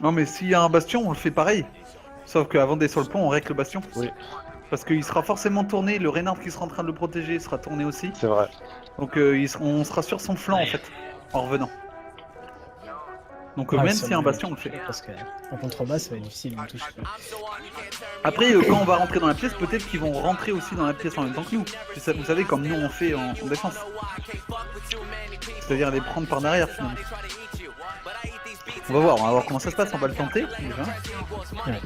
Non mais s'il y a un bastion, on le fait pareil. Sauf qu'avant d'être sur le pont, on règle le bastion. Oui. Parce qu'il sera forcément tourné, le Reynard qui sera en train de le protéger sera tourné aussi. C'est vrai. Donc on sera sur son flanc en fait, en revenant. Donc même s'il y a un bastion, on le fait. Parce qu'en contrebas, ça va être difficile de me toucher. Après, quand on va rentrer dans la pièce, peut-être qu'ils vont rentrer aussi dans la pièce en même temps que nous. Vous savez, comme nous on fait en défense. C'est-à-dire les prendre par derrière finalement. On va voir comment ça se passe, on va le tenter déjà. Ouais.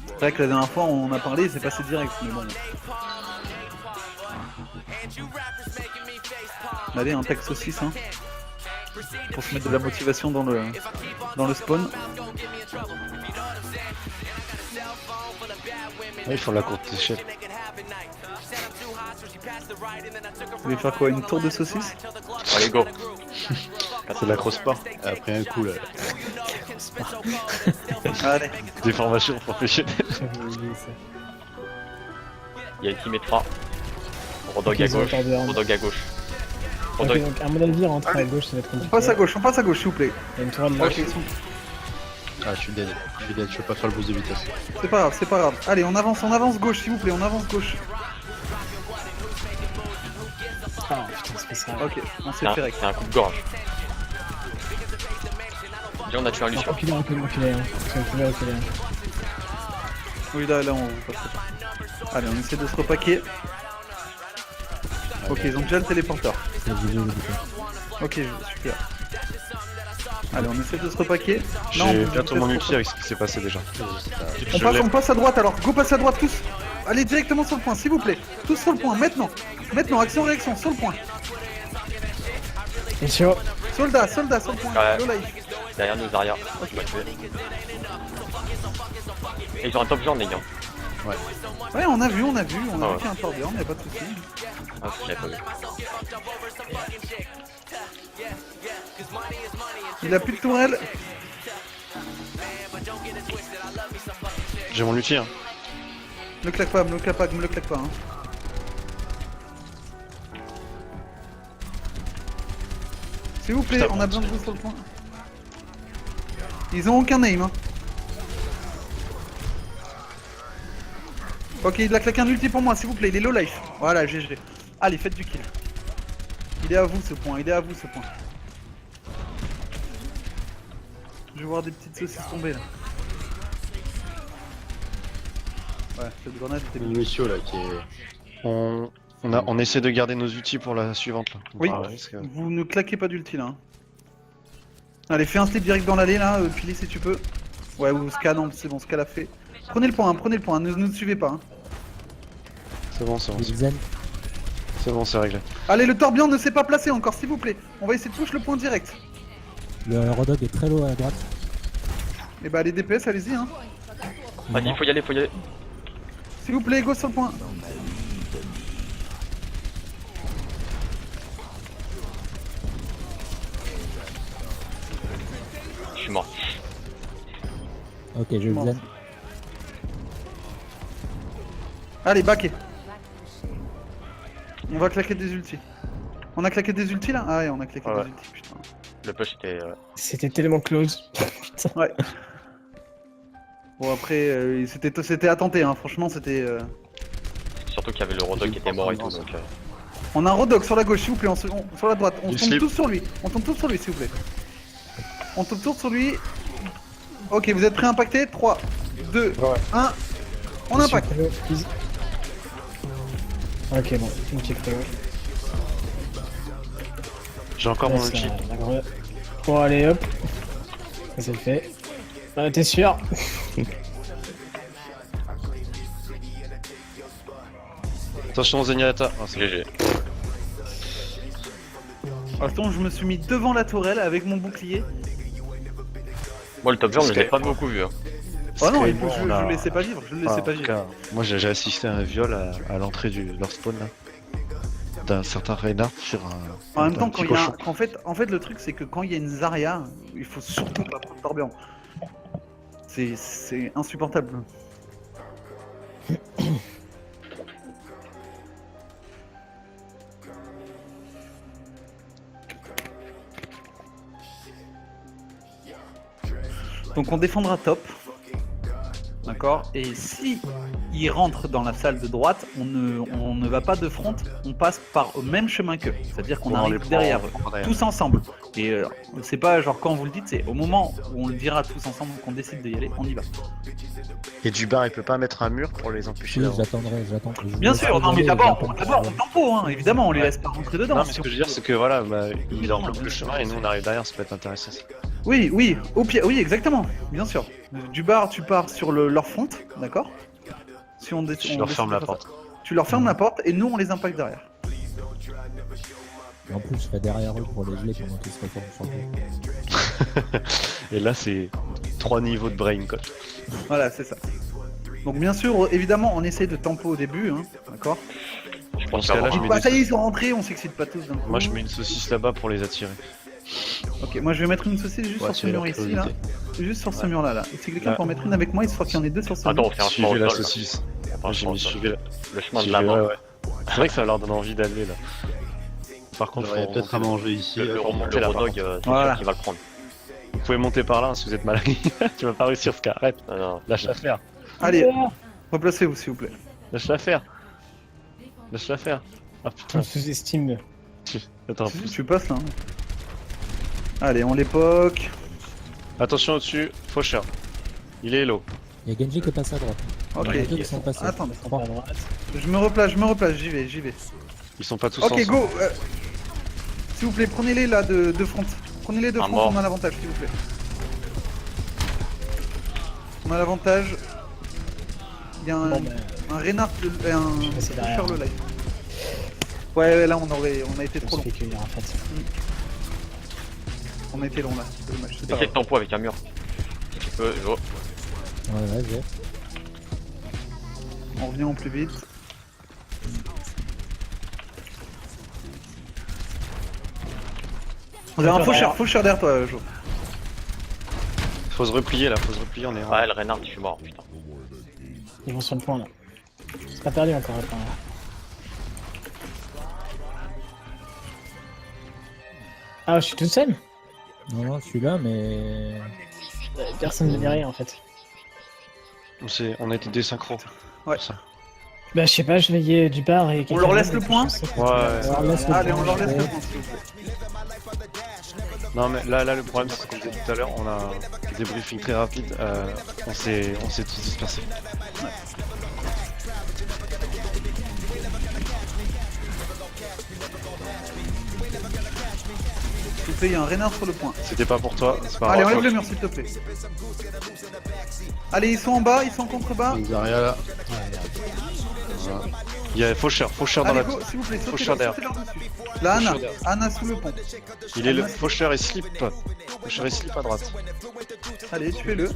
C'est vrai que la dernière fois on a parlé, c'est passé direct, mais bon. Allez, un tac saucisse, hein. Pour se mettre de la motivation dans le spawn. Ils font la courte échelle. Vous voulez faire quoi, une tour de saucisse? Allez, go. C'est de la crossbar. Après un coup là. Allez. Des formations professionnelles. Il y a une team 3. Rodog Ok, à ils ont gauche. encore dehors. Rodog à gauche. Ok, Rodog. donc à mon avis, rentrer à Allez. gauche, ça va être On compliqué. passe à gauche s'il vous plaît. Il y a une tourelle là. Ok, ils sont- Ah, je suis dead. Je peux pas faire le boost de vitesse. c'est pas grave. Allez, on avance gauche s'il vous plaît, on avance gauche. Ah putain, c'est pas ça. Ok, on s'est fait rec. C'est un coup de gorge. Bien, on a tué un Lucien. Reculez, hein. Si vous pouvez reculer. Oui, là, on passe. Allez, on essaie de se repaquer. Ok, ils ont déjà le téléporteur. Ok, super. Allez, on essaie de se repaquer. Non, J'ai on bientôt peut mon se ulti avec ce qui s'est passé déjà. on passe à droite alors. Go, passe à droite tous. Allez directement sur le point, s'il vous plaît. Tous sur le point, maintenant. Maintenant, action-réaction, sur le point. Attention. Soldat sur le point. Ouais. Low life. Derrière nous, Zarya. Tu m'as tué. Et ils ont un top jaune, les gars. Ouais, on a vu Ah qu'il y a un torbillon, y'a pas de soucis. Ah, j'avais pas vu. Il a plus de tourelle. J'ai mon ulti. Hein. Me le claque pas, me le claque pas. Hein. S'il vous plaît, Putain, on a besoin de vous sur le point. Ils ont aucun aim. Hein. Ok, il a claqué un ulti pour moi, s'il vous plaît, il est low life. Voilà, GG. Allez, faites du kill. Il est à vous ce point. Je vais voir des petites saucisses tomber là. Ouais, cette grenade était bien. Monsieur là qui est. On essaie de garder nos outils pour la suivante là. Oui, vous ne claquez pas d'ulti là. Hein. Allez, fais un slip direct dans l'allée là, Pili si tu peux. Ouais, ou Scan, non, c'est bon, Scan l'a fait. Prenez le point, ne nous suivez pas. Hein. C'est bon, c'est bon, c'est réglé. Allez, le tourbillon ne s'est pas placé encore, s'il vous plaît. On va essayer de push le point direct. Le Rodog est très low à droite. Et bah, les DPS, allez-y. Hein. Vas-y, faut y aller. S'il vous plaît, go sur le point. Je suis mort. Ok, je Bon. zen. Allez, backé. On va claquer des ultis. On a claqué des ultis là? Ah ouais, on a claqué Ouais. des ultis, putain. Le push était. C'était tellement close. Putain. Ouais. Bon, après, c'était à tenter, hein. Franchement, c'était. Surtout qu'il y avait le Rodog qui était mort et tout, donc. On a un Rodog sur la gauche, s'il vous plaît, sur la droite. On Il tombe slip. tous sur lui. S'il vous plaît. On tombe tous sur lui. Ok, vous êtes prêts à impacter? 3, 2, 1. On impacte. Ok, bon, une kill frérot. J'ai encore mon ulti. Bon, allez hop. Ça c'est fait. T'es sûr? Attention Zenyatta. Ah, c'est GG. Attends, je me suis mis devant la tourelle avec mon bouclier. Moi, le top jaune, je l'ai pas beaucoup vu. Hein. Oh non, Sky, je le laissais pas vivre, Moi j'ai assisté à un viol à l'entrée de leur spawn là. D'un certain Reynard sur un. En même temps, petit quand il y a cochon. en fait, le truc, c'est que quand il y a une Zarya, il faut surtout pas prendre Torbjorn. C'est insupportable. Donc on défendra top. D'accord. Et si ils rentrent dans la salle de droite, on ne va pas de front, on passe par le même chemin qu'eux. C'est-à-dire qu'on On les arrive prend derrière eux, derrière. tous ensemble. Et c'est pas genre quand vous le dites, c'est au moment où on le dira tous ensemble, qu'on décide d'y aller, on y va. Et du bar, il peut pas mettre un mur pour les empêcher Oui, d'avoir. j'attends. Je Bien vous sûr, laisse non mais regarder, d'abord j'attends. on tempo, hein, évidemment, on les laisse pas rentrer dedans. Non, mais ce que je veux dire, c'est que voilà, bah, ils leur bloquent le chemin et nous on arrive derrière, ça peut être intéressant. Oui, oui, au pied, oui, exactement, bien sûr. Du bar, tu pars sur leur front, d'accord. Si on Je leur ferme la porte. Tu leur fermes la porte et nous on les impacte derrière. Et en plus, je serai derrière eux pour les geler pendant qu'ils se retournent sur le Et là, c'est 3 niveaux de brain code. Voilà, c'est ça. Donc bien sûr, évidemment, on essaye de tempo au début, hein, d'accord. Je pense Dans ce cas-là, qu'avant, je mets Bah, des ça y est, ils sont rentrés, on s'excite pas tous d'un coup. Moi, je mets une saucisse là-bas pour les attirer. Ok, moi je vais mettre une saucisse juste Ouais, sur ce attirer mur leur ici, là. curiosité. Juste sur ce mur-là, là. Et si quelqu'un Là. peut en mettre une avec moi, il se faut qu'il y en ait deux sur ce attends, mur. on fait un chemin au Suivez la sol, là. saucisse. On fait un Moi, j'ai chemin au mis sol. suivez la. Le chemin de suivez, la main. ouais. C'est vrai que ça leur donne envie d'aller là. Par contre, Il y aurait faut peut-être à remonter. manger ici. Le remonter là, Rodog, c'est Voilà. sûr qu'il va le prendre. Vous pouvez monter par là hein, si vous êtes mal. Tu vas pas réussir, Ska. Arrête. Non, non. Lâche-la faire. Allez, replacez-vous s'il vous plaît. Lâche-la faire. Lâche-la faire. Ah On putain. sous-estime. Attends. Tu passes là. Hein. Allez, on l'époque. Attention au-dessus. Faucheur. Il est hello. Il y a Genji qui est passé à droite. Ok. Il y en a deux qui sont passés. Attendez, On va à droite. je me replace, j'y vais. Ils sont pas tous Ok, ensemble. go. S'il vous plaît, prenez-les là de front. Prenez-les de Un front, mort. on a l'avantage, s'il vous plaît. On a l'avantage. Il y a un, Bon, bah, un Reynard, et un vais passer derrière, sur le hein. live. Ouais, là on a été on trop se long. fait cueillir en fait. On a été long là, c'est dommage. C'est pas Essaye de grave. tempo avec un mur. Tu peux, oh. Ouais, j'ai. On revient au plus vite. On a un faucheur derrière toi, Jo. Faut se replier là, faut se replier, on est Ouais, le Reynard, je suis mort, putain. Ils vont sur le point là. C'est pas perdu encore. Attends. Ah, je suis tout seul. Non, je suis là, mais. Personne ne me dit rien en fait. On a été désynchro. Ouais. Ça. Bah, je sais pas, je veillais du bar et. On leur laisse le point Ouais. On leur laisse le Allez, point, on leur laisse ouais. le point, s'il vous plaît. Non mais là le problème c'est comme je disais tout à l'heure, on a des briefings très rapides, on s'est tous dispersés. S'il vous plaît, il y a un Reynard sur le point. C'était pas pour toi, c'est pas Allez, grave. enlève le mur, s'il te plaît. Allez, ils sont en bas, ils sont en contrebas. Zarya là. Voilà. Il y a Faucheur dans Allez, la go, s'il vous plaît, Faucheur sautez derrière. leur dessus. Là, Anna, Faucheur derrière. Anna sous le pont. Il est le Faucheur et slip. Faucheur et slip à droite. Allez, tuez-le.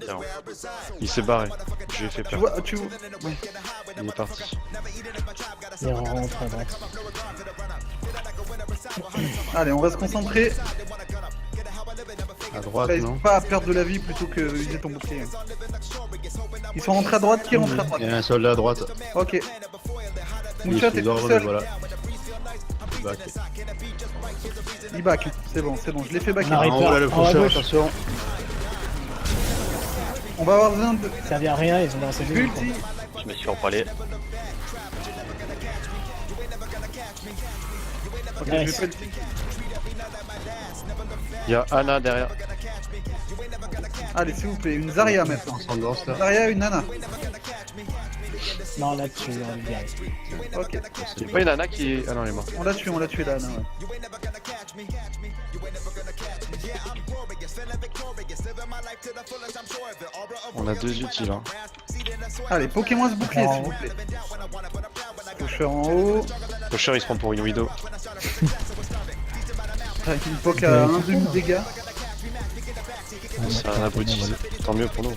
Tiens. Il s'est barré, je lui ai fait Tu peur. vois, ouais. Il est parti. Il rentre à droite. Allez, on va se concentrer. À droite, N'hésite non? pas à perdre de la vie plutôt que utiliser ton bouclier. Ils sont rentrés à droite, qui rentre à droite? Il y a un soldat à droite. Ok. Il Moucha, est t'es sous tout ordre, seul. voilà. Back. Il back. C'est bon, je l'ai fait back. On arrive. En haut là, le En haut à faucheur, gauche. attention. On va avoir besoin de Ça servait à rien, ils ont lancé deux. ulti. Je me suis empalé. Ok, Ouais, je vais pas le- Il y a Anna derrière. Allez, s'il vous plaît, une Zarya maintenant. Tendance là. Zarya, une Nana. Non, là tu aurais dû y aller. Ok. Il y a pas une Anna qui est. Ah non, elle est morte. On l'a tué là, Anna. Ouais. On a deux utiles. Hein. Allez, Pokémon ce bouclier, s'il vous plaît. Faucheur en haut. Faucheur il se prend pour une widow. Avec une poke à 1 demi dégâts. C'est un abruti. Tant mieux pour nous.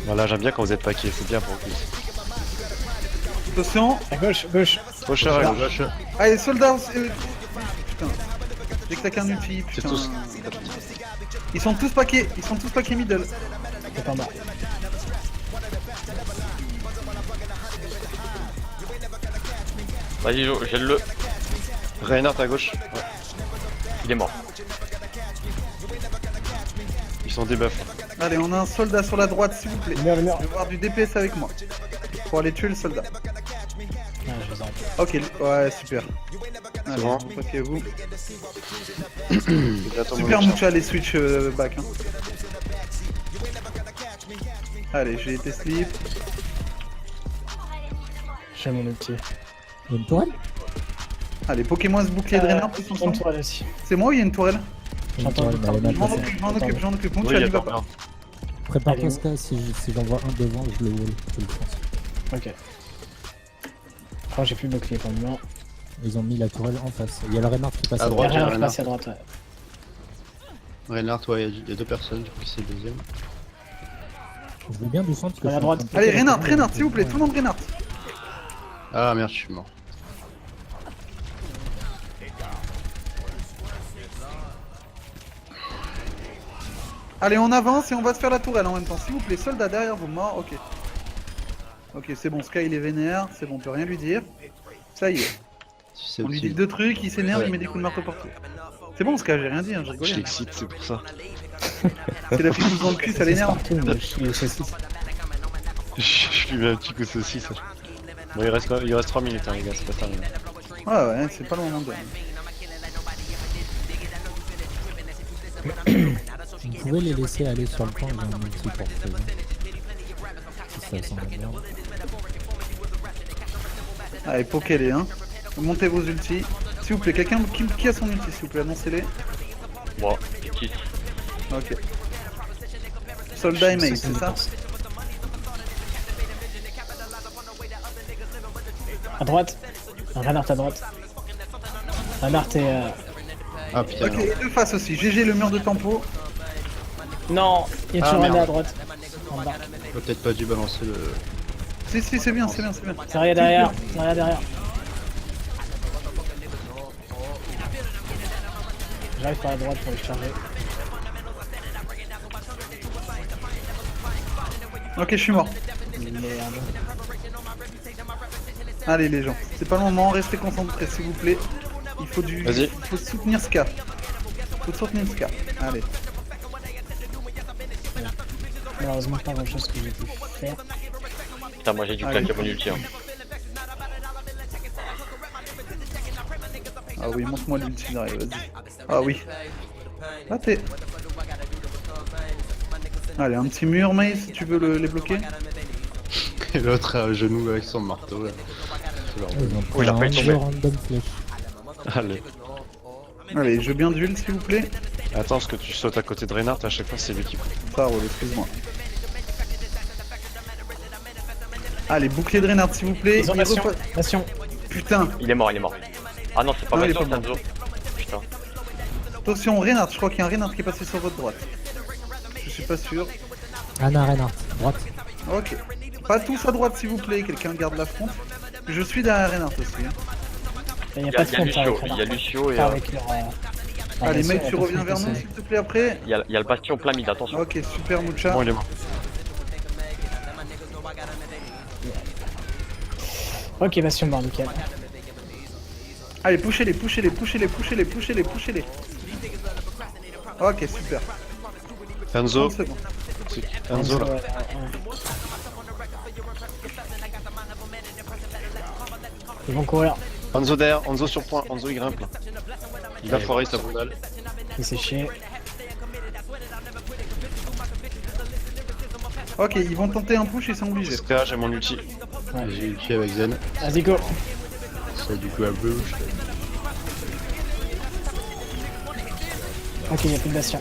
Voilà, j'aime bien quand vous êtes paqués, c'est bien pour vous. Attention. À gauche, gauche. Faucheur à gauche. Allez, soldats. Putain. Dès que t'as qu'un ulti, C'est putain. tous. Ils sont tous paqués middle. C'est en bas. Vas-y, Jo, gèle-le. Reinhardt à gauche. Ouais. Il est mort. Ils sont debuff. Allez, on a un soldat sur la droite, s'il vous plaît. Le mur, le mur. Je vais voir du DPS avec moi. Pour aller tuer le soldat. Ah, je les arrête. Ok, ouais, super. Allez, bon. attaquez-vous. J'attends mon Super ulti. Mucha, les switch back. Hein. Allez, j'ai été slip. J'ai mon ulti. Il y a une tourelle? Allez, Pokémon ce bouclier de Reinhardt, tous Une ensemble. tourelle aussi. C'est moi ou il y a une tourelle? Il y a une J'entends tourelle, mais elle est Je mal m'en placée. occupe, je m'en occupe, j'en occupe. Oui, Mucha, il y a n'y va pas pas. Prépare-toi, Elle est Ska, si j'en vois un devant, je le wall, je le pense. Ok. Oh, j'ai plus de bouclier pour le moment. Ils ont mis la tourelle en face. Il y a le Reinhardt qui passe À à droite. droite. Derrière, je Reinhardt. passe à droite, ouais. Reinhardt, ouais, il y a deux personnes, je crois que c'est le deuxième. Je veux bien du centre. À la droite. Allez, Reinhardt, s'il vous plaît, tout le monde Reinhardt. Ah merde, je suis mort. Allez, on avance et on va se faire la tourelle en même temps. S'il vous plaît, soldat derrière vous, mort, ok. Ok, c'est bon, Sky il est vénère, c'est bon, on peut rien lui dire. Ça y est, C'est on lui aussi. dit deux trucs, il s'énerve, Ouais. il met des coups de marteau partout. C'est bon, Sky, j'ai rien dit, hein, je Je rigolais. l'excite, c'est pour ça. C'est la fille dans le cul, ça l'énerve. Partout, moi, je suis saucisse. Je lui mets un petit coup de saucisse. Bon, il reste 3 minutes, hein, les gars, c'est pas terminé. Ouais, ouais, c'est pas le moment de. Vous pouvez les laisser aller sur le plan, ils ont un multi pour présent. Ça sent la merde. Allez, pokez-les, hein. Montez vos ultis. S'il vous plaît, quelqu'un qui a son ulti, s'il vous plaît, annoncez-les. Moi, petit. Ok. Soldat et mate, c'est ça? À droite. Reinhardt à droite. Reinhardt et... Ah putain, Ok, non. et deux faces aussi. GG le mur de tempo. Non, il y a Ah, toujours un merde. à droite. En bas. J'aurais peut-être pas dû balancer le. Si, si, c'est bien, c'est bien, c'est bien. Zarya derrière. Zarya derrière. J'arrive par la droite pour les charger. Ok, je suis mort. Merde. Allez les gens, c'est pas le moment, restez concentrés s'il vous plaît. Il faut Vas-y. il faut soutenir Ska. Il faut soutenir Ska. Allez. Malheureusement, pas grand chose que j'ai pu faire. Putain, moi j'ai dû Allez. claquer mon ulti. Hein. Ah oui, montre-moi l'ulti d'arrive, vas-y. Ah oui. Là t'es. Allez, un petit mur, Maïs, si tu veux les bloquer. Et l'autre à genoux avec son marteau là. C'est leur- Ils ont Oh, il a pris pas un été tombé. random flash. Allez. Allez, je veux bien d'huile s'il vous plaît. Attends, parce que tu sautes à côté de Reinhardt, à chaque fois c'est lui qui prend. Ça roule, excuse-moi. Allez, bouclier de Reinhardt s'il vous plaît. Ils ont Il Bastion. repa- Bastion. Putain, Il est mort, il est mort. Ah non, c'est pas Non, il est Bastion, pas Sanzo. Putain. attention, Reinhardt, je crois qu'il y a un Reinhardt qui est passé sur votre droite. Je suis pas sûr. Anna Reinhardt, droite. Ok. Pas tous à droite s'il vous plaît, quelqu'un garde la front. Je suis derrière Reinhardt aussi. Hein. Il n'y a Il y pas a, de il y a front Lucio, avec il y a Reinhardt. Lucio et Pas avec leur... Allez Bastion, mec, on tu peut reviens pas vers nous passer. s'il te plaît après. il y a le Bastion plein mid, attention. Ok, super Mucha. Bon, il est mort. Ok, Bastion mort, nickel. Allez, poussez-les, poussez-les, poussez-les, poussez-les, poussez-les, poussez-les. Ok, super. Enzo, 30 secondes. Enzo là. Ouais, ouais. Ils vont courir. Enzo derrière, Enzo sur point, Enzo il grimpe là. Il va foirer sa bondale. Il s'est chié. Ok, ils vont tenter un push, ils sont obligés. Ska, j'ai mon ulti. J'ai eu le pied avec Zen. Vas-y, go. C'est du coup à bouche. Ok, il n'y a plus de Bastion.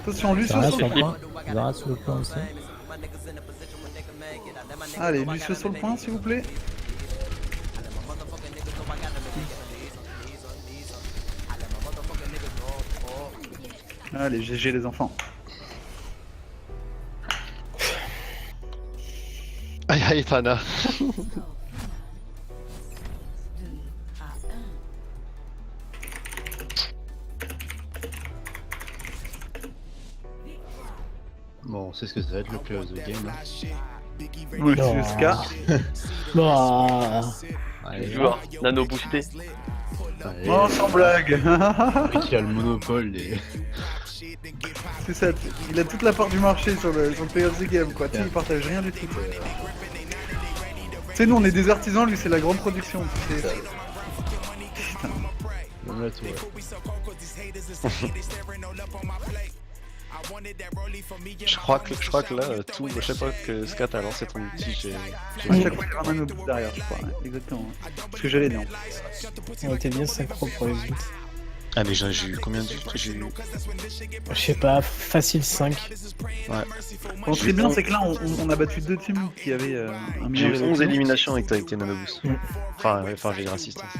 Attention, Lucio Zara sur sur le le point. point. Zara sur le point aussi. Allez, Lucio sur le point, s'il vous plaît. Allez, GG les enfants. Aïe aïe, Tana. Bon, on sait ce que ça va être le play of the game. Hein. Oui, Non. c'est Ska. Bon, Allez, Joueur, nano boosté. Oh, sans blague. Qui a le monopole des. C'est ça, il a toute la part du marché sur le PFC Game, quoi. Tu sais, il partage rien du tout. Tu sais, nous, on est des artisans, lui, c'est la grande production. Tu sais. Putain. Même là, tout, ouais. Je crois que là, tout, je sais pas que Scat a lancé ton ulti, j'ai. À chaque fois, il ramène au bout derrière, je crois. Ouais, exactement. Parce que j'allais non. On était bien synchro pour les ults. Ah, mais j'ai eu combien d'ulti? J'ai eu. Je sais pas, facile 5. Ouais. Ce qui est bien, c'est que là, on a battu 2 teams qui avaient un J'ai meilleur eu 11 élément. éliminations avec tes nanoboosts. Enfin, j'ai eu l'assistance.